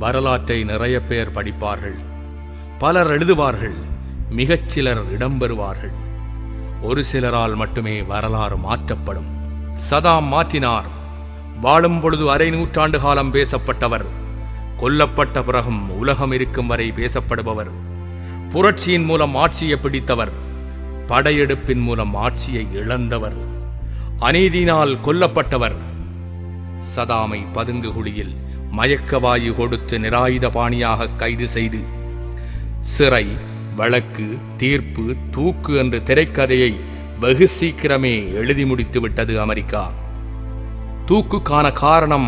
வரலாற்றை நிறைய பேர் படிப்பார்கள், பலர் எழுதுவார்கள், மிகச்சிலர் இடம்பெறுவார்கள். ஒரு சிலரால் மட்டுமே வரலாறு மாற்றப்படும். சதாம் மாற்றினார். வாழும் பொழுது அரை நூற்றாண்டு காலம் பேசப்பட்டவர், கொல்லப்பட்ட பிறகும் உலகம் இருக்கும் வரை பேசப்படுபவர், புரட்சியின் மூலம் ஆட்சியை பிடித்தவர், படையெடுப்பின் மூலம் ஆட்சியை இழந்தவர், அநீதியினால் கொல்லப்பட்டவர். சதாமை பதுங்கு குழியில் மயக்கவாயு கொடுத்து நிராயுத பாணியாக கைது செய்து சிறை, வழக்கு, தீர்ப்பு, தூக்கு என்ற திரைக்கதையை வெகு சீக்கிரமே எழுதி முடித்து விட்டது அமெரிக்கா. தூக்குக்கான காரணம்,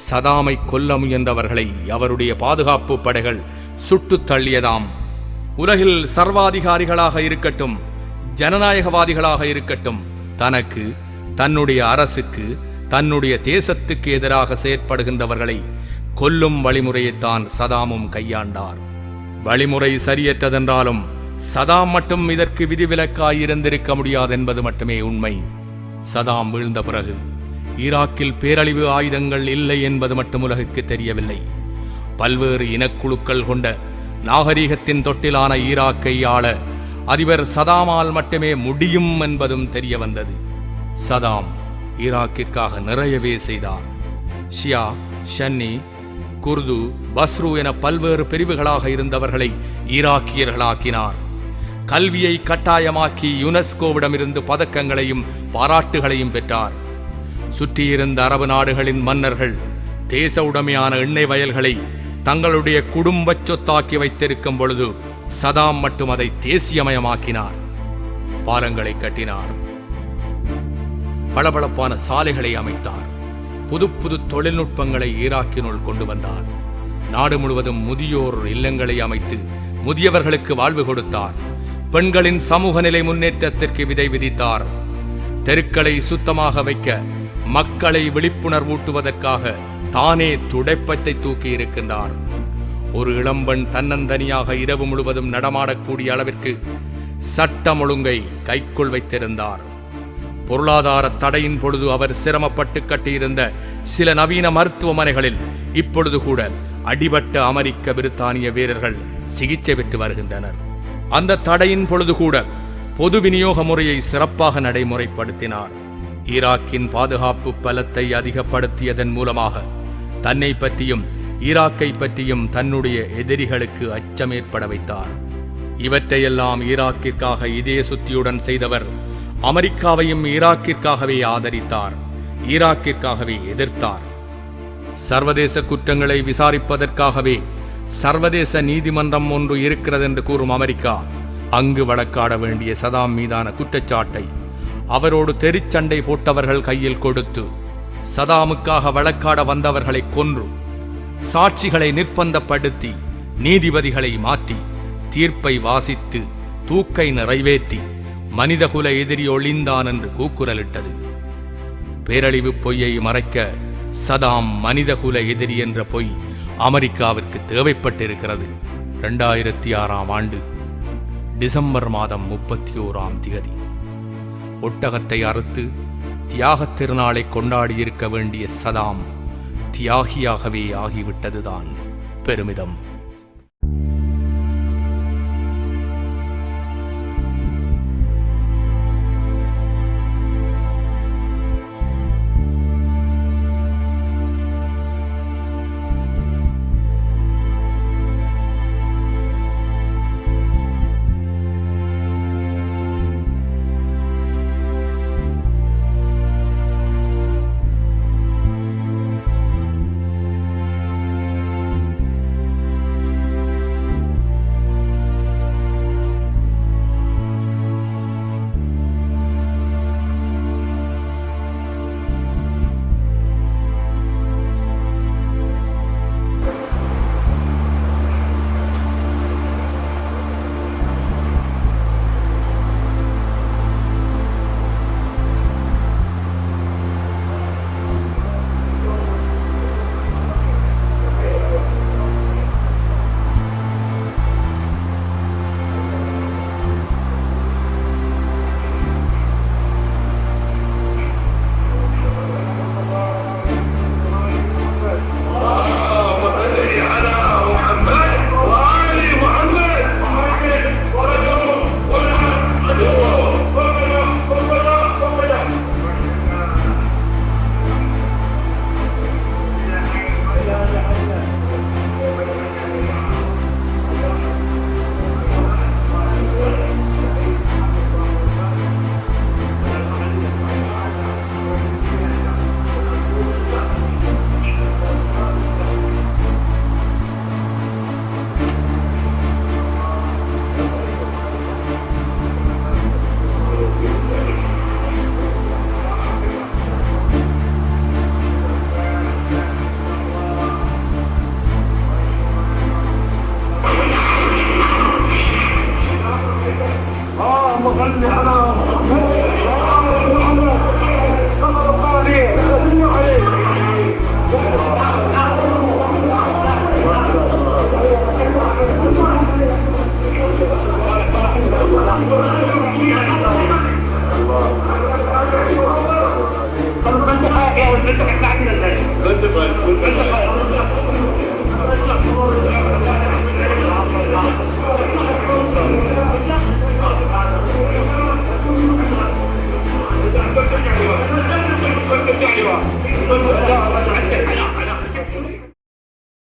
சதாமை கொல்ல முயன்றவர்களை அவருடைய பாதுகாப்பு படைகள் சுட்டு தள்ளியதாம். உலகில் சர்வாதிகாரிகளாக இருக்கட்டும், ஜனநாயகவாதிகளாக இருக்கட்டும், தனக்கு, தன்னுடைய அரசுக்கு, தன்னுடைய தேசத்துக்கு எதிராக செயற்படுகின்றவர்களை கொல்லும் வழிமுறையைத்தான் சதாமும் கையாண்டார். வழிமுறை சரியற்றதென்றாலும் சதாம் மட்டும் இதற்கு விதிவிலக்காயிருந்திருக்க முடியாது என்பது மட்டுமே உண்மை. சதாம் வீழ்ந்த பிறகு ஈராக்கில் பேரழிவு ஆயுதங்கள் இல்லை என்பது மட்டும் உலகுக்கு தெரியவில்லை. பல்வேறு இனக்குழுக்கள் கொண்ட நாகரீகத்தின் தொட்டிலான ஈராக்கை ஆள அதிபர் சதாமால் மட்டுமே முடியும் என்பதும் தெரிய வந்தது. சதாம் ஈராக்கிற்காக நிறையவே செய்தார். ஷியா, ஷன்னி, குர்து, பஸ்ரு என பல்வேறு பிரிவுகளாக இருந்தவர்களை ஈராக்கியர்களாக்கினார். கல்வியை கட்டாயமாக்கி யுனெஸ்கோவிடமிருந்து பதக்கங்களையும் பாராட்டுகளையும் பெற்றார். சுற்றியிருந்த அரபு நாடுகளின் மன்னர்கள் தேச உடைமையான எண்ணெய் வயல்களை தங்களுடைய குடும்ப சொத்தாக்கி வைத்திருக்கும் பொழுது சதாம் மட்டும் அதை தேசியமயமாக்கினார். பாலங்களை கட்டினார், பளபளப்பான சாலைகளை அமைத்தார், புது புது தொழில்நுட்பங்களை ஈராக்கினுள் கொண்டு வந்தார். நாடு முழுவதும் முதியோர் இல்லங்களை அமைத்து முதியவர்களுக்கு வாழ்வு கொடுத்தார். பெண்களின் சமூக நிலை முன்னேற்றத்திற்கு விதை விதித்தார். தெருக்களை சுத்தமாக வைக்க, மக்களை விழிப்புணர்வூட்டுவதற்காக தானே துடைப்பத்தை தூக்கி இருக்கின்றார். ஒரு இளம்பெண் தன்னந்தனியாக இரவு முழுவதும் நடமாடக்கூடிய அளவிற்கு சட்டம் ஒழுங்கை கைக்குள் வைத்திருந்தார். பொருளாதார தடையின் பொழுது அவர் சிரமப்பட்டு கட்டியிருந்த சில நவீன மருத்துவமனைகளில் இப்பொழுது கூட அடிபட்ட அமெரிக்க, பிரித்தானிய வீரர்கள் சிகிச்சை பெற்று வருகின்றனர். அந்த தடையின் பொழுது கூட பொது விநியோக முறையை சிறப்பாக நடைமுறைப்படுத்தினார். ஈராக்கின் பாதுகாப்பு பலத்தை அதிகப்படுத்தியதன் மூலமாக தன்னை பற்றியும் ஈராக்கை பற்றியும் தன்னுடைய எதிரிகளுக்கு அச்சம் ஏற்பட வைத்தார். இவற்றையெல்லாம் ஈராக்கிற்காக இதே சுத்தியுடன் செய்தவர் அமெரிக்காவையும் ஈராக்கிற்காகவே ஆதரித்தார், ஈராக்கிற்காகவே எதிர்த்தார். சர்வதேச குற்றங்களை விசாரிப்பதற்காகவே சர்வதேச நீதிமன்றம் ஒன்று இருக்கிறது என்று கூறும் அமெரிக்கா, அங்கு வழக்காட வேண்டிய சதாம் மீதான குற்றச்சாட்டை அவரோடு தெரிச்சண்டை போட்டவர்கள் கையில் கொடுத்து, சதாமுக்காக வழக்காட வந்தவர்களை கொன்று, சாட்சிகளை நிர்பந்தப்படுத்தி, நீதிபதிகளை மாற்றி, தீர்ப்பை வாசித்து, தூக்கை நிறைவேற்றி மனிதகுல எதிரி ஒளிந்தான் என்று கூக்குரலிட்டது. பேரழிவு பொய்யை மறைக்க சதாம் மனிதகுல எதிரி என்ற பொய் அமெரிக்காவிற்கு தேவைப்பட்டிருக்கிறது. 2006 டிசம்பர் மாதம் 31 ஒட்டகத்தை அறுத்து தியாகத் திருநாளை கொண்டாடியிருக்க வேண்டிய சதாம் தியாகியாகவே ஆகிவிட்டதுதான் பெருமிதம்.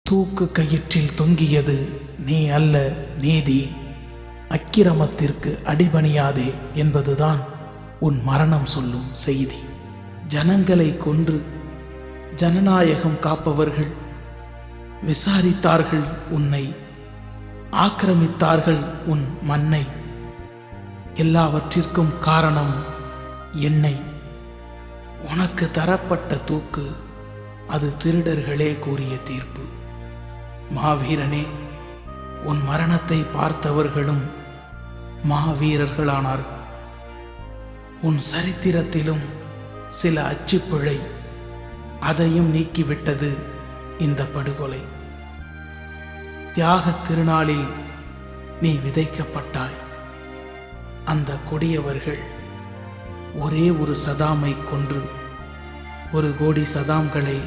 தூக்கு கயிற்றில் தொங்கியது நீ அல்ல நீதி. அக்கிரமத்திற்கு அடிபணியாதே என்பதுதான் உன் மரணம் சொல்லும் செய்தி. ஜனங்களை கொன்று ஜனநாயகம் காப்பவர்கள் விசாரித்தார்கள் உன்னை, ஆக்கிரமித்தார்கள் உன் மண்ணை. எல்லாவற்றிற்கும் காரணம் என்னை. உனக்கு தரப்பட்ட தூக்கு அது திருடர்களே கூறிய தீர்ப்பு. மாவீரனே, உன் மரணத்தை பார்த்தவர்களும் மாவீரர்களானார்கள். உன் சரித்திரத்திலும் சில அச்சுப்பிழை, அதையும் நீக்கிவிட்டது இந்த படுகொலை. தியாகத் திருநாளில் நீ விதைக்கப்பட்டாய். அந்த கொடியவர்கள் ஒரே ஒரு சதாமை கொன்று 1 கோடி சதாம்களை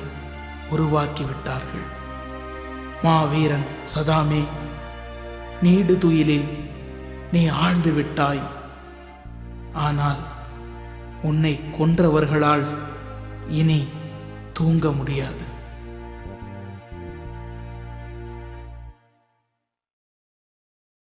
உருவாக்கிவிட்டார்கள். மாவீரன் சதாமே, நீடு துயிலில் நீ ஆழ்ந்து விட்டாய். ஆனால் உன்னை கொன்றவர்களால் இனி தூங்க முடியாது.